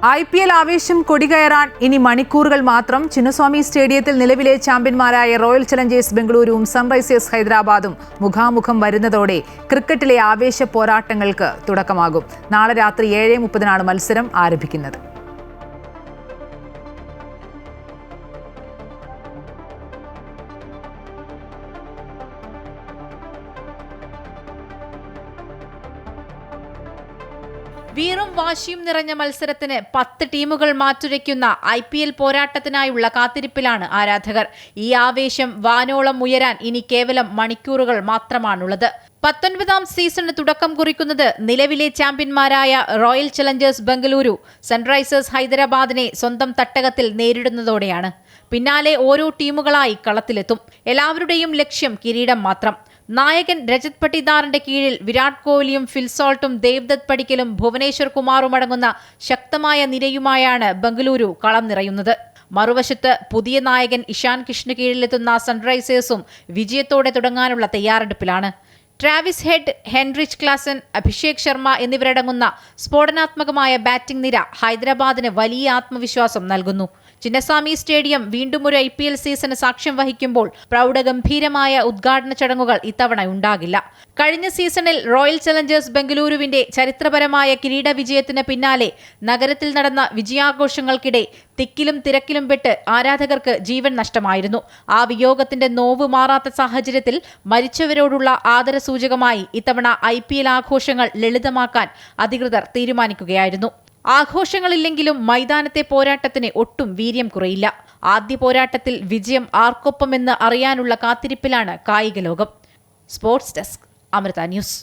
IPL ആവേശം കൊടികയറാൻ ഇനി മണിക്കൂറുകൾ മാത്രം. ചിന്നസ്വാമി സ്റ്റേഡിയത്തിൽ നിലവിലെ ചാമ്പ്യന്മാരായ റോയൽ ചലഞ്ചേഴ്സ് ബംഗളൂരുവും സൺറൈസേഴ്സ് ഹൈദരാബാദും മുഖാമുഖം വരുന്നതോടെ ക്രിക്കറ്റിലെ ആവേശ പോരാട്ടങ്ങൾക്ക് തുടക്കമാകും. നാളെ രാത്രി 7:30 മത്സരം ആരംഭിക്കുന്നത്. വീറും വാശിയും നിറഞ്ഞ മത്സരത്തിന് 10 ടീമുകൾ മാറ്റുരയ്ക്കുന്ന IPL പോരാട്ടത്തിനായുള്ള കാത്തിരിപ്പിലാണ് ആരാധകർ. ഈ ആവേശം വാനോളം ഉയരാൻ ഇനി കേവലം മണിക്കൂറുകൾ മാത്രമാണുള്ളത്. 19ാം സീസണിന് തുടക്കം കുറിക്കുന്നത് നിലവിലെ ചാമ്പ്യന്മാരായ റോയൽ ചലഞ്ചേഴ്സ് ബംഗളൂരു സൺറൈസേഴ്സ് ഹൈദരാബാദിനെ സ്വന്തം തട്ടകത്തിൽ നേരിടുന്നതോടെയാണ്. പിന്നാലെ ഓരോ ടീമുകളായി കളത്തിലെത്തും. എല്ലാവരുടെയും ലക്ഷ്യം കിരീടം മാത്രം. നായകൻ രജത് പട്ടിദാറിന്റെ കീഴിൽ വിരാട് കോഹ്ലിയും ഫിൽസോൾട്ടും ദേവ്ദത്ത് പടിക്കലും ഭുവനേശ്വർ കുമാറും അടങ്ങുന്ന ശക്തമായ നിരയുമായാണ് ബംഗളൂരു കളം നിറയുന്നത്. മറുവശത്ത് പുതിയ നായകൻ ഇഷാൻ കിഷന് കീഴിലെത്തുന്ന സൺറൈസേഴ്സും വിജയത്തോടെ തുടങ്ങാനുള്ള തയ്യാറെടുപ്പിലാണ്. Travis head, Heinrich Klaasen, Abhishek Sharma എന്നിവരടങ്ങുന്ന സ്ഫോടനാത്മകമായ ബാറ്റിംഗ് നിര ഹൈദരാബാദിന് വലിയ ആത്മവിശ്വാസം നൽകുന്നു. ചിന്നസ്വാമി സ്റ്റേഡിയം വീണ്ടും ഒരു IPL സീസണ് സാക്ഷ്യം വഹിക്കുമ്പോൾ പ്രൗഢഗംഭീരമായ ഉദ്ഘാടന ചടങ്ങുകൾ ഇത്തവണ ഉണ്ടാകില്ല. കഴിഞ്ഞ സീസണിൽ റോയൽ ചലഞ്ചേഴ്സ് ബംഗളൂരുവിന്റെ ചരിത്രപരമായ കിരീട വിജയത്തിന് പിന്നാലെ നഗരത്തിൽ നടന്ന വിജയാഘോഷങ്ങൾക്കിടെ തിക്കിലും തിരക്കിലും പെട്ട് ആരാധകർക്ക് ജീവൻ നഷ്ടമായിരുന്നു. ആ വിയോഗത്തിന്റെ നോവ് മാറാത്ത സാഹചര്യത്തിൽ മരിച്ചവരോടുള്ള ആദരസൂചകമായി ഇത്തവണ IPL ആഘോഷങ്ങൾ ലളിതമാക്കാൻ അധികൃതർ തീരുമാനിക്കുകയായിരുന്നു. ആഘോഷങ്ങളില്ലെങ്കിലും മൈതാനത്തെ പോരാട്ടത്തിന് ഒട്ടും വീര്യം കുറയില്ല. ആദ്യ പോരാട്ടത്തിൽ വിജയം ആർക്കൊപ്പമെന്ന് അറിയാനുള്ള കാത്തിരിപ്പിലാണ് കായിക ലോകം. Sports desk, Amrita news.